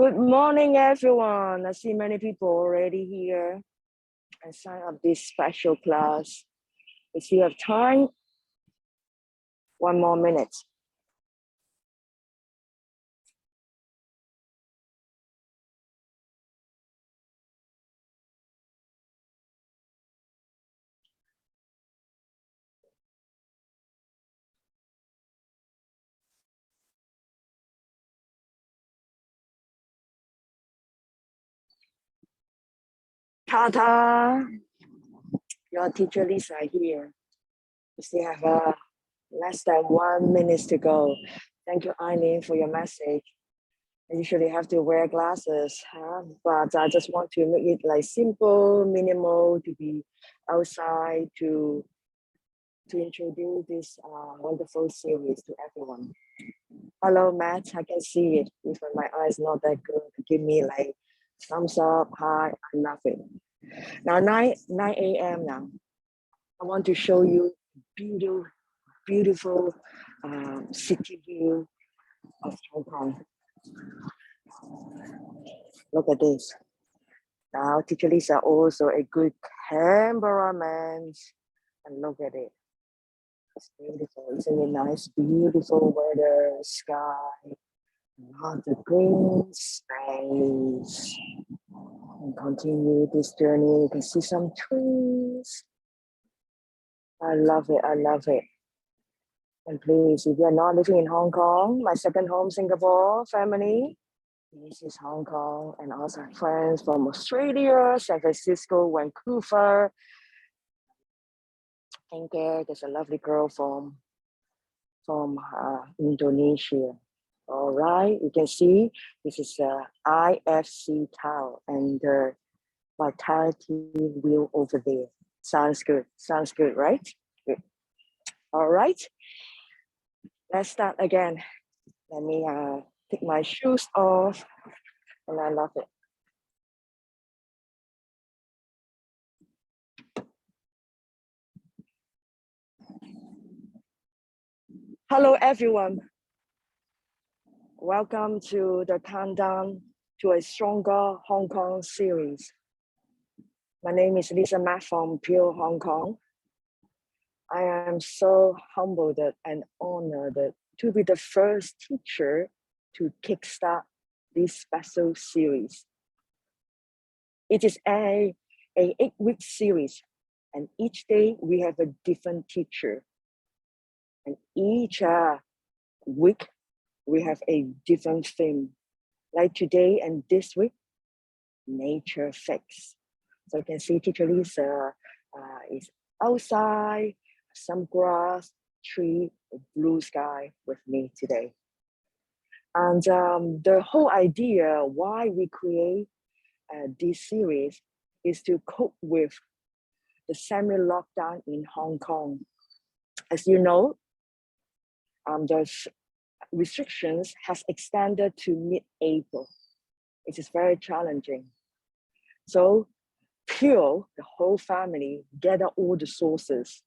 Good morning, everyone. I see many people already here and sign up this special class. If you have time, 1 more minute. Ta-ta! Your teacher Lisa here. We still have less than 1 minute to go. Thank you, Eileen, for your message. I usually have to wear glasses, but I just want to make it like simple, minimal, to be outside, to introduce this wonderful series to everyone. Hello, Matt. I can see it. Even my eyes not that good. Give me like thumbs up, hi, I love it. Now 9 a.m. now. I want to show you beautiful city view of Hong Kong. Look at this. Now, Teacher Lisa also a good cameraman. And look at it. It's beautiful. Isn't it nice? Beautiful weather, sky, lots of green space. And continue this journey. You can see some trees. I love it. I love it. And please, if you're not living in Hong Kong, my second home, Singapore family, this is Hong Kong, and also friends from Australia, San Francisco, Vancouver. And there's a lovely girl from Indonesia. All right, you can see this is IFC Tower and the vitality wheel over there. Sounds good. Sounds good, right? Good. All right. Let's start again. Let me take my shoes off, and I love it. Hello, everyone. Welcome to the Countdown to a Stronger Hong Kong series. My name is Lisa Matt from Pure Hong Kong. I am so humbled and honored to be the first teacher to kickstart this special series. It is a 8-week series, and each day we have a different teacher. And each week we have a different theme. Like today and this week, nature fix. So you can see Teacher Lisa is outside, some grass, tree, blue sky with me today. And the whole idea why we create this series is to cope with the semi-lockdown in Hong Kong. As you know, the restrictions has extended to mid-April. It is very challenging. So Pure, the whole family, gather all the sources,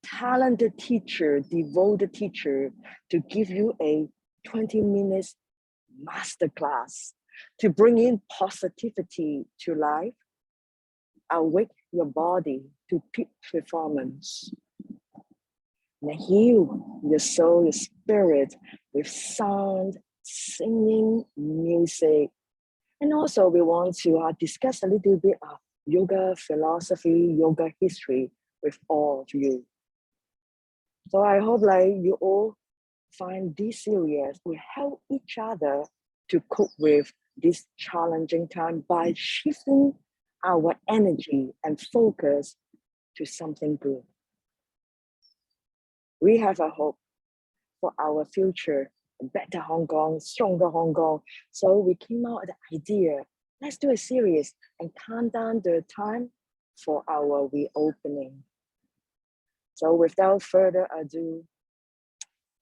talented teacher, devoted teacher to give you a 20 minutes masterclass to bring in positivity to life, awake your body to peak performance, and heal your soul, your spirit with sound, singing, music. And also we want to discuss a little bit of yoga philosophy, yoga history with all of you. So I hope like you all find this series will help each other to cope with this challenging time by shifting our energy and focus to something good. We have a hope for our future, a better Hong Kong, stronger Hong Kong. So we came out with the idea, let's do a series and count down the time for our reopening. So without further ado,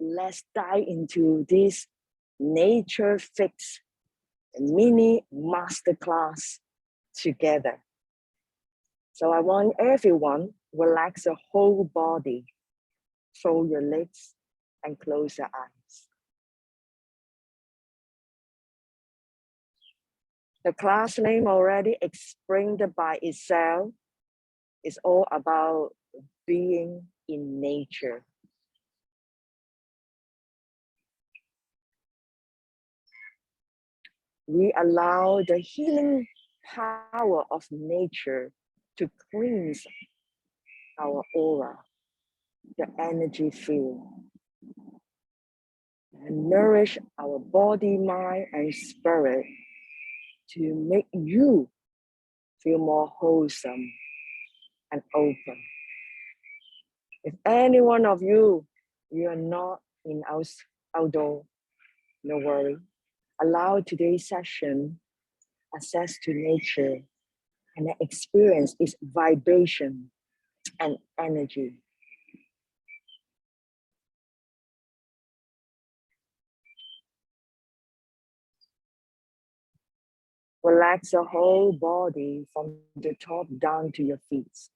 let's dive into this nature fix mini masterclass together. So I want everyone relax the whole body, fold your legs and close your eyes. The class name already explained by itself. It's all about being in nature. We allow the healing power of nature to cleanse our aura, the energy field, and nourish our body, mind, and spirit to make you feel more wholesome and open. If any one of you are not in outdoor, no worry. Allow today's session access to nature and experience its vibration and energy. Relax the whole body from the top down to your feet.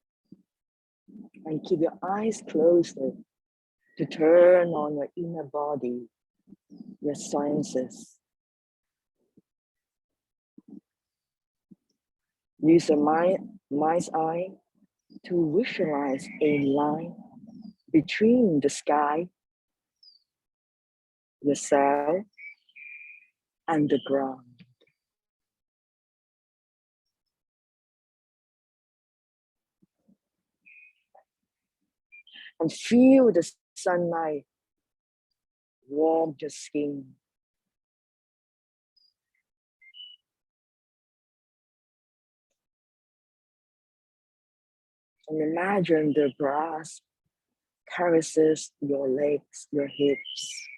And keep your eyes closed to turn on your inner body, your senses. Use the mind's eye to visualize a line between the sky, yourself, and the ground. And feel the sunlight warm your skin. And imagine the grass caresses your legs, your hips.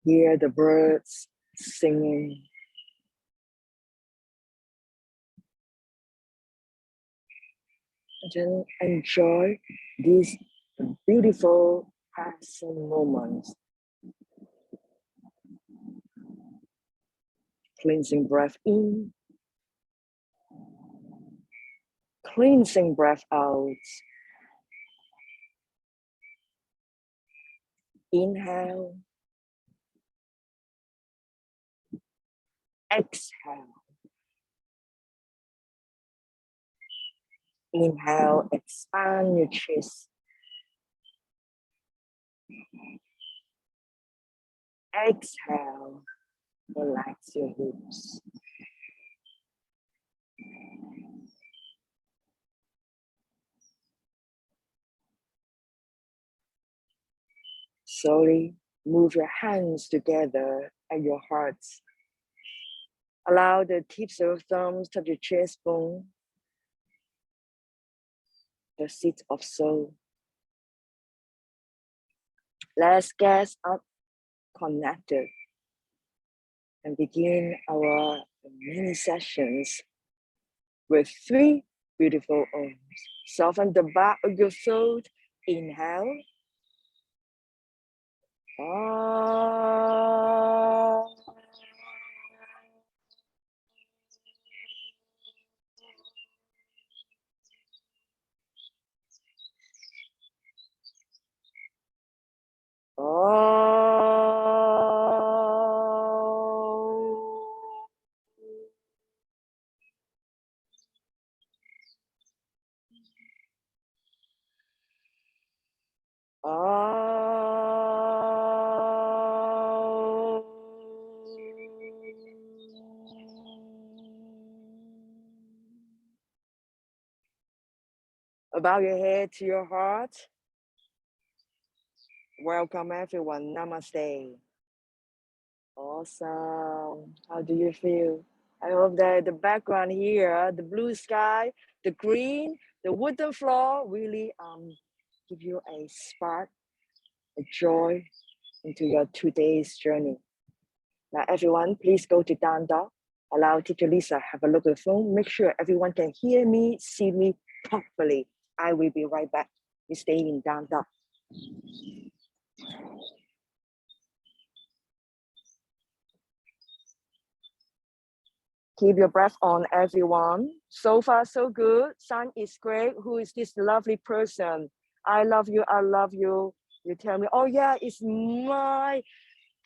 Hear the birds singing. And enjoy these beautiful passing moments. Cleansing breath in, cleansing breath out. Inhale, exhale. Inhale, expand your chest. Exhale, relax your hips. Slowly move your hands together at your hearts. Allow the tips of your thumbs touch your chest bone, the seat of soul. Let's get up connected and begin our mini sessions with 3 beautiful Oms. Soften the back of your throat. Inhale. Bow your head to your heart. Welcome everyone. Namaste. Awesome. How do you feel? I hope that the background here, the blue sky, the green, the wooden floor really give you a spark, a joy into your 2 days journey. Now everyone, please go to down dog. Allow Teacher Lisa have a look at the phone. Make sure everyone can hear me, see me properly. I will be right back. You stay in down dog. Keep your breath on, everyone. So far, so good. Sun is great. Who is this lovely person? I love you. I love you. You tell me, oh yeah, it's my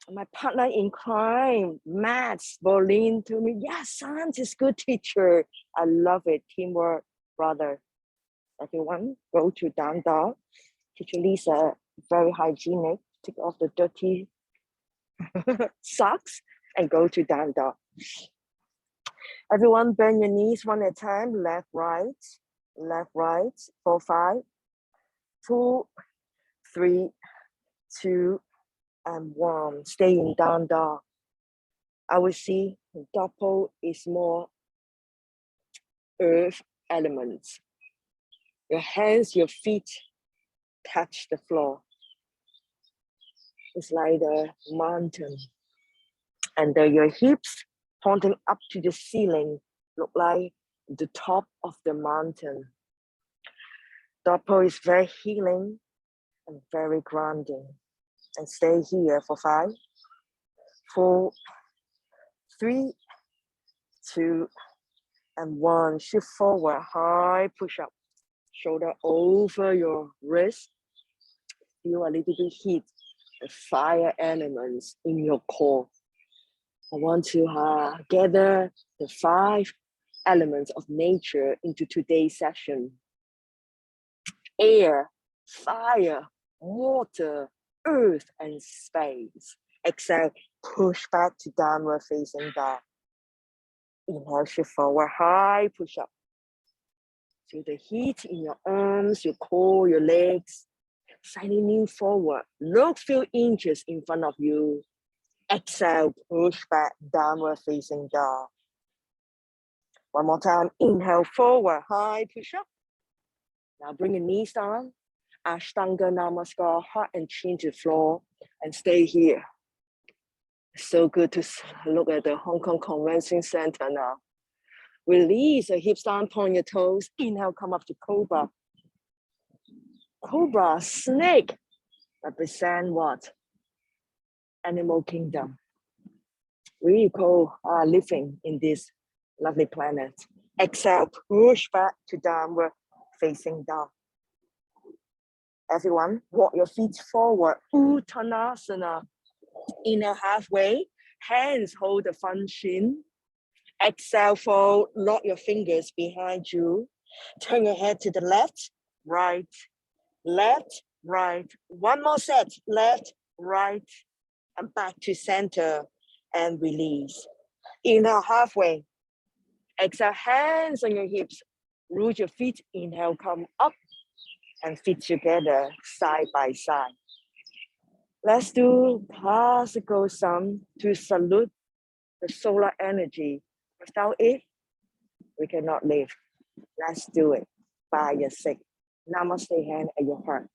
My partner in crime, Matt, Bolin, told me, yes, Sans is good teacher. I love it. Teamwork, brother. Everyone, go to down dog. Teacher Lisa, very hygienic. Take off the dirty socks and go to down dog. Everyone, bend your knees one at a time. Left, right, 4, 5, 4, 3, 2, and 1. Stay in down dog. I will see double is more earth elements. Your hands, your feet touch the floor. It's like the mountain. And your hips pointing up to the ceiling look like the top of the mountain. Double is very healing and very grounding. And stay here for 5, 4, 3, 2, and 1. Shift forward, high push up. Shoulder over your wrist. Feel a little bit heat, the fire elements in your core. I want to gather the 5 elements of nature into today's session. Air, fire, water, earth, and space. Exhale, push back to downward facing dog. Inhale, shift forward, high push up. Feel the heat in your arms, your core, your legs. Slightly lean forward. Look few inches in front of you. Exhale, push back, downward facing dog. One more time. Inhale, forward, high push up. Now bring your knees down. Ashtanga Namaskar, heart and chin to the floor, and stay here. So good to look at the Hong Kong Convention Center now. Release the hips down, point your toes. Inhale, come up to Cobra. Cobra, snake, represent what? Animal kingdom. We call living in this lovely planet. Exhale, push back to downward facing dog. Everyone, walk your feet forward. Uttanasana. Inhale halfway. Hands hold the front shin. Exhale, fold. Lock your fingers behind you. Turn your head to the left, right, left, right. One more set. Left, right, and back to center. And release. Inhale halfway. Exhale, hands on your hips. Root your feet. Inhale, come up and feet together, side by side. Let's do classical sum to salute the solar energy. Without it, we cannot live. Let's do it by your sake. Namaste, hand at your heart.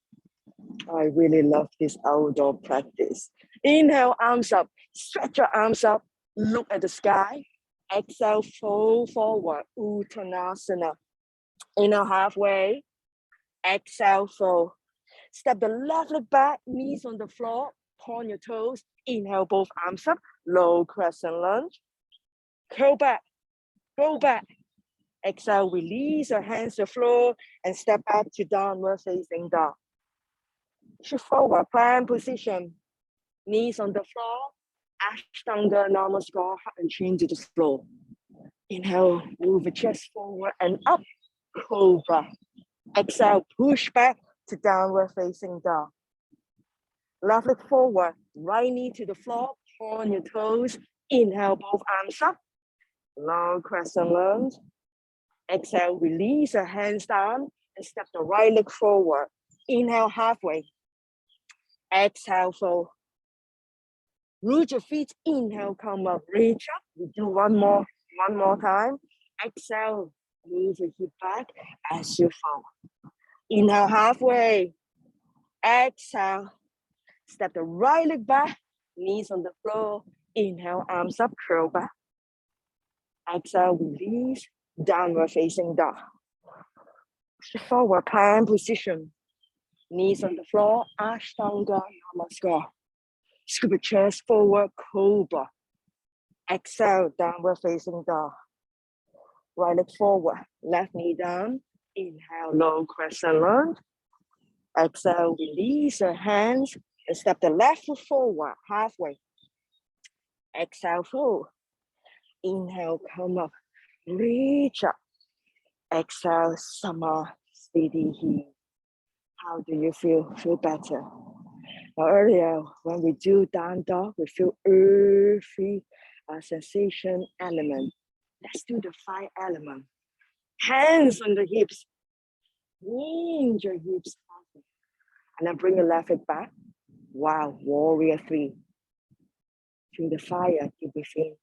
I really love this outdoor practice. Inhale, arms up. Stretch your arms up. Look at the sky. Exhale, fold forward. Uttanasana. Inhale, halfway. Exhale, fold. Step the left leg back, knees on the floor. Point your toes. Inhale, both arms up. Low crescent lunge. Curl back. Go back. Exhale, release your hands to the floor and step back to downward facing dog. Shift forward, plank position. Knees on the floor. Ashtanga Namaskar, heart and chin to the floor. Inhale, move the chest forward and up. Cobra. Exhale, push back to downward facing dog. Left leg forward, right knee to the floor, point your toes. Inhale, both arms up. Long crescent lunge. Exhale, release your hands down and step the right leg forward. Inhale, halfway. Exhale, fold. Root your feet. Inhale, come up, reach up. We do one more time. Exhale, move your hip back as you fold. Inhale, halfway. Exhale, step the right leg back, knees on the floor. Inhale, arms up, curl back. Exhale, release, downward facing dog. Forward plank position. Knees on the floor, Ashtanga Namaskar. Scoop your chest forward, Cobra. Exhale, downward facing dog. Right leg forward, left knee down. Inhale, low crescent lunge. Exhale, release your hands and step the left foot forward, halfway. Exhale, fold. Inhale, come up, reach up. Exhale, summer, steady here. How do you feel? Feel better. Now earlier, when we do down dog, we feel earthy sensation element. Let's do the 5 element. Hands on the hips. Hinge your hips. And then bring your left hip back. Wow, warrior 3. Feel the fire, keep within.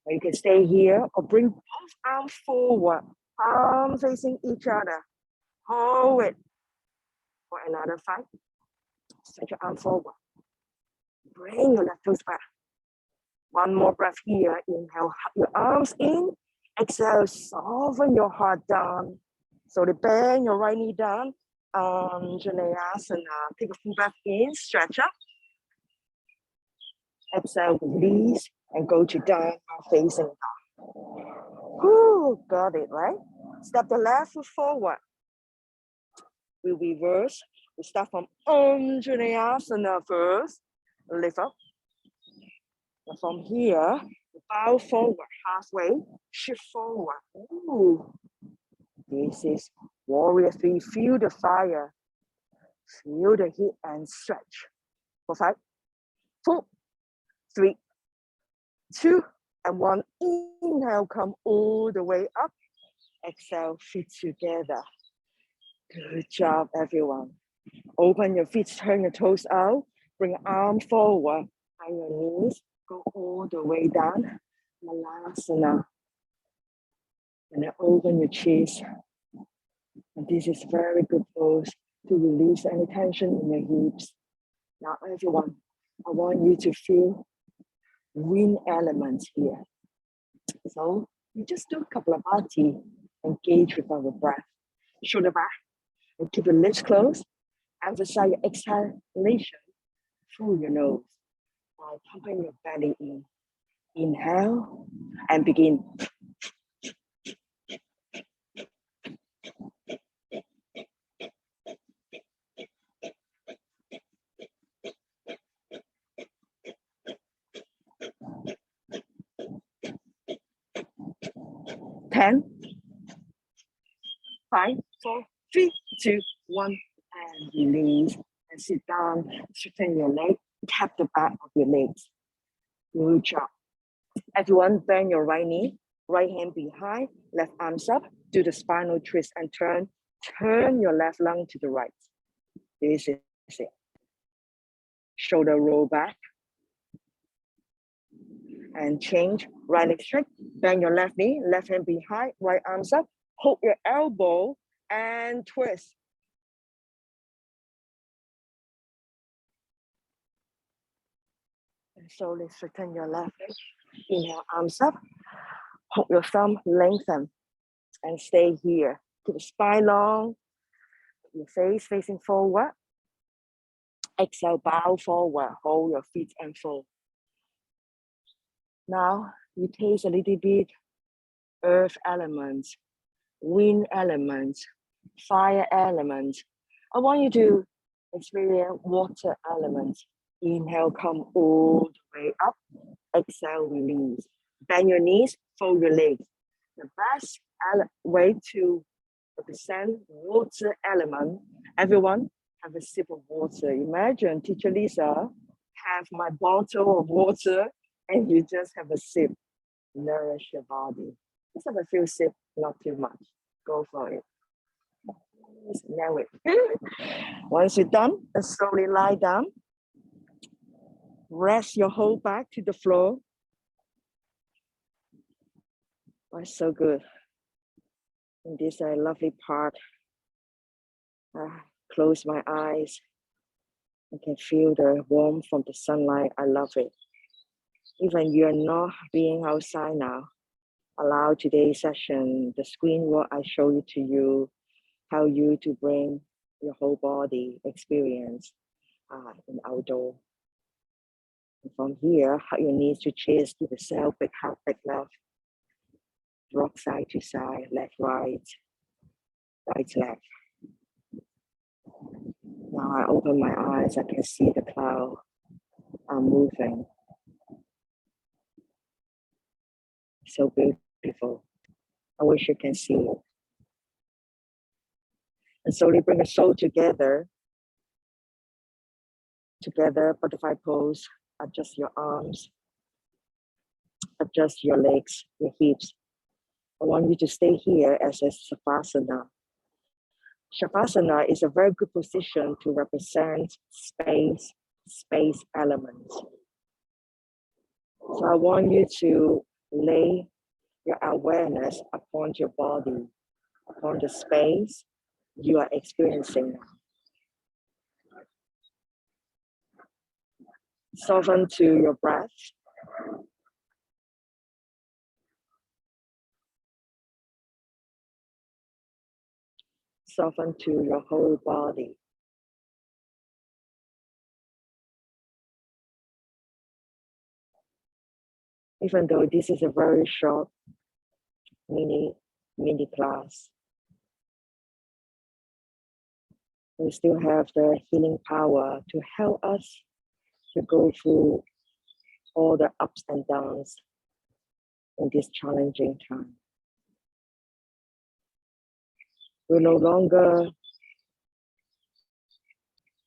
Or you can stay here or bring both arms forward. Arms facing each other. Hold it for another 5. Stretch your arm forward. Bring your left toes back. One more breath here. Inhale, hug your arms in. Exhale, soften your heart down. So bend your right knee down. Anjaneyasana. Take a full breath in, stretch up. Exhale, release, and go to down, facing down. Whew, got it, right? Step the left foot forward. We reverse. We start from Anjaneyasana first. Lift up. And from here, bow forward halfway, shift forward. Ooh. This is warrior 3. Feel the fire. Feel the heat and stretch. For 5, 4, 3, 2, and 1. Inhale, come all the way up. Exhale, feet together. Good job, everyone. Open your feet, turn your toes out. Bring arm forward. On your knees. Go all the way down. Malasana. And then open your chest. And this is very good pose to release any tension in your hips. Now, everyone, I want you to feel wind elements here. So we just do a couple of Kapalabhati, engage with our breath. Shoulder back and keep your lips closed. Emphasize your exhalation through your nose while pumping your belly in. Inhale and begin. Ten, 5, 4, 3, 2, 1, and release. And sit down, straighten your leg, tap the back of your legs. Good job. Everyone, bend your right knee, right hand behind, left arms up, do the spinal twist and turn. Turn your left lung to the right. This is it. Shoulder roll back. And change, right leg straight, bend your left knee, left hand behind, right arms up, hold your elbow and twist. And slowly straighten your left leg. Inhale, arms up, hold your thumb, lengthen, and stay here. Keep the spine long, your face facing forward. Exhale, bow forward, hold your feet and fold. Now, you taste a little bit earth elements, wind elements, fire elements. I want you to experience water elements. Inhale, come all the way up. Exhale, release. Bend your knees, fold your legs. The best way to represent water element. Everyone have a sip of water. Imagine Teacher Lisa have my bottle of water and you just have a sip. Nourish your body. Just have a few sips, not too much. Go for it. Now it. Once you're done, slowly lie down. Rest your whole back to the floor. Oh, so good. And this is a lovely part. Close my eyes. I can feel the warmth from the sunlight. I love it. Even you're not being outside now, allow today's session, the screen what I show you to you, how you to bring your whole body experience in outdoor. And from here, hug your knees to chest, give yourself big hug, big left. Rock side to side, left, right, right, left. Now I open my eyes, I can see the cloud moving. So beautiful. I wish you can see it. And slowly bring the soul together. Together, butterfly pose. Adjust your arms. Adjust your legs, your hips. I want you to stay here as a Savasana. Savasana is a very good position to represent space elements. So I want you to lay your awareness upon your body, upon the space you are experiencing now. Soften to your breath. Soften to your whole body. Even though this is a very short mini class, we still have the healing power to help us to go through all the ups and downs in this challenging time. We're no longer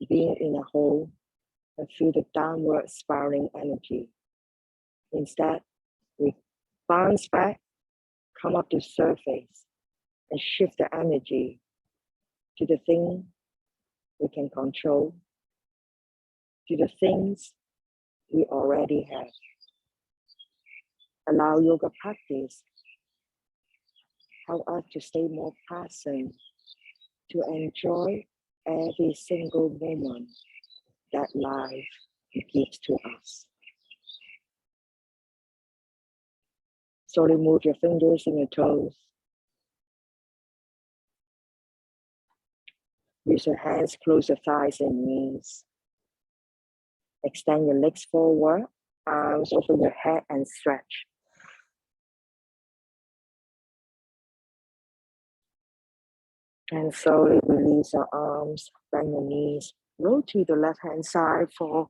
being in a hole and feel the downward spiraling energy. Instead, we bounce back, come up to surface, and shift the energy to the thing we can control, to the things we already have. Allow yoga practice help us to stay more present, to enjoy every single moment that life gives to us. Slowly move your fingers and your toes. Use your hands, close your thighs and knees. Extend your legs forward, arms over your head and stretch. And slowly release your arms, bend your knees, roll to the left hand side for a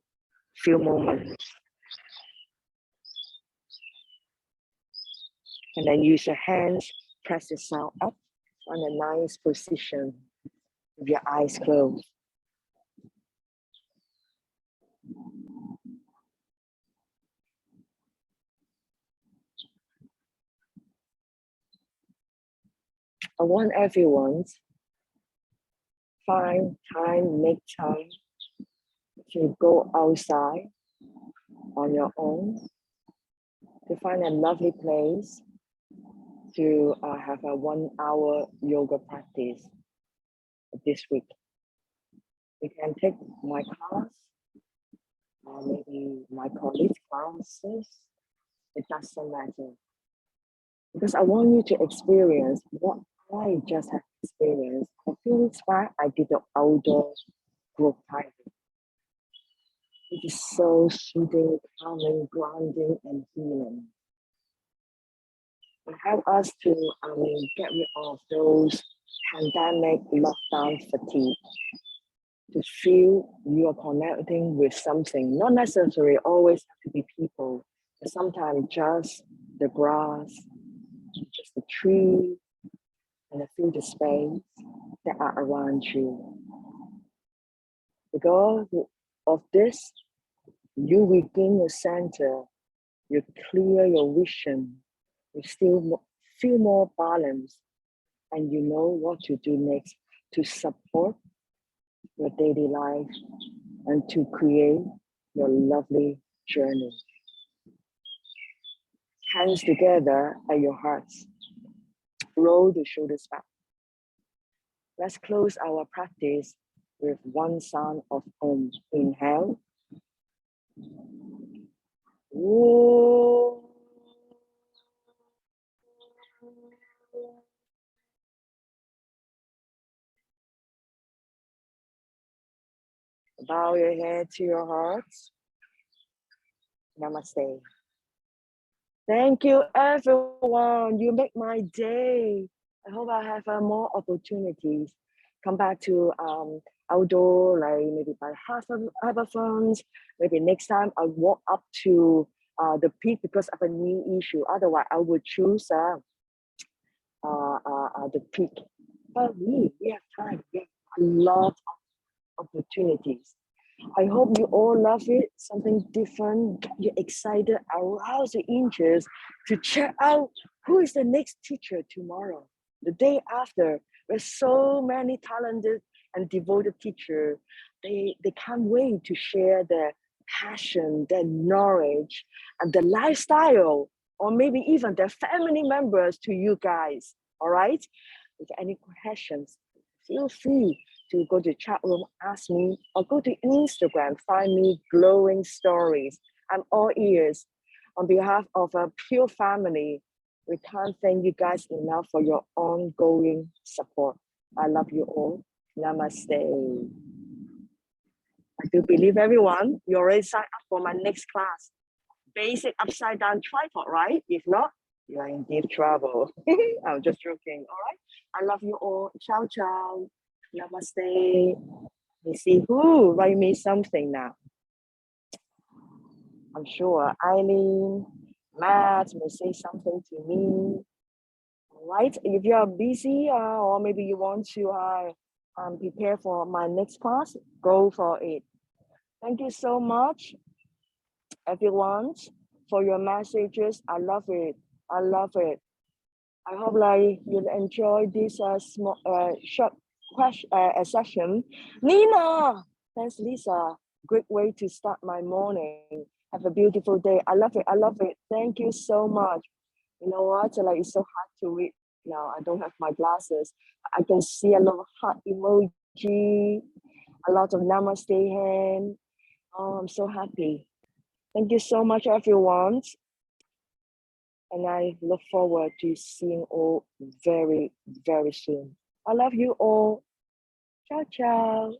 few moments. And then use your hands, press yourself up on a nice position with your eyes closed. I want everyone make time to go outside on your own, to find a lovely place to have a 1 hour yoga practice this week. You can take my class, or maybe my colleagues' classes. It doesn't matter. Because I want you to experience what I just have experienced. A few weeks back, I did the outdoor group practice. It is so soothing, calming, grounding, and healing. It helps us to get rid of those pandemic lockdown fatigue, to feel you are connecting with something, not necessarily always have to be people, but sometimes just the grass, just the tree, and feel the space that are around you. Because of this, you regain your center, you clear your vision, you still feel more balanced, and you know what to do next to support your daily life and to create your lovely journey. Hands together at your hearts. Roll the shoulders back. Let's close our practice with one sound of Om. Inhale. Whoa. Bow your head to your heart. Namaste. Thank you, everyone. You make my day. I hope I have more opportunities. Come back to outdoor, like maybe by Haverfront. Maybe next time I'll walk up to the peak because of a new issue. Otherwise, I would choose the peak. But we have time. We have a lot of opportunities. I hope you all love it. Something different, get you excited, arouse your interest to check out who is the next teacher tomorrow, the day after. There's so many talented and devoted teachers. They can't wait to share their passion, their knowledge, and the lifestyle, or maybe even their family members to you guys. All right? If any questions, feel free to go to chat room, ask me, or go to Instagram, find me glowing stories. I'm all ears. On behalf of a Pure family, we can't thank you guys enough for your ongoing support. I love you all. Namaste. I do believe everyone, you already signed up for my next class. Basic upside down tripod, right? If not, you are in deep trouble. I'm just joking, all right? I love you all. Ciao, ciao. Namaste. Let me see who write me something now. I'm sure Eileen, Matt may say something to me. All right, if you are busy or maybe you want to prepare for my next class, go for it. Thank you so much, everyone, for your messages. I love it. I love it. I hope like you'll enjoy this small short question session. Nina, thanks Lisa. Great way to start my morning. Have a beautiful day. I love it. I love it. Thank you so much. You know what? Like it's so hard to read now. I don't have my glasses. I can see a lot of heart emoji, a lot of namaste hand. Oh, I'm so happy. Thank you so much, everyone. And I look forward to seeing all very, very soon. I love you all. Ciao, ciao.